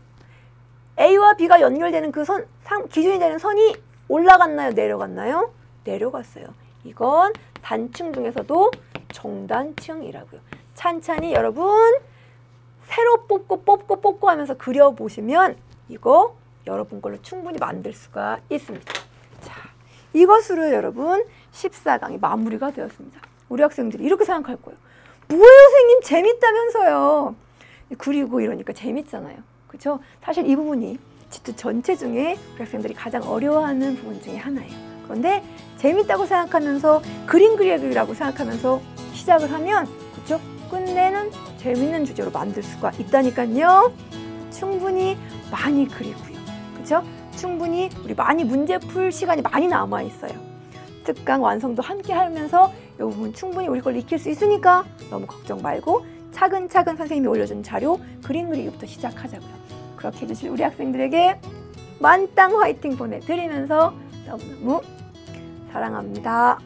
A와 B가 연결되는 그 선, 기준이 되는 선이 올라갔나요? 내려갔나요? 내려갔어요. 이건 단층 중에서도 정단층이라고요. 찬찬히 여러분 새로 뽑고 하면서 그려보시면 이거 여러분 걸로 충분히 만들 수가 있습니다. 자, 이것으로 여러분 14강이 마무리가 되었습니다. 우리 학생들이 이렇게 생각할 거예요. 뭐예요, 선생님? 재밌다면서요. 그리고 이러니까 재밌잖아요. 그렇죠? 사실 이 부분이 지투 전체 중에 우리 학생들이 가장 어려워하는 부분 중에 하나예요. 그런데 재밌다고 생각하면서 그림 그리기라고 생각하면서 시작을 하면 그렇죠? 끝내는 재밌는 주제로 만들 수가 있다니까요. 충분히 많이 그리고요. 그렇죠? 충분히 우리 많이 문제 풀 시간이 많이 남아 있어요. 특강 완성도 함께 하면서 이 부분 충분히 우리 걸로 익힐 수 있으니까 너무 걱정 말고 차근차근 선생님이 올려준 자료 그림 그리기부터 시작하자고요. 그렇게 해주실 우리 학생들에게 만땅 화이팅 보내드리면서 너무너무 사랑합니다.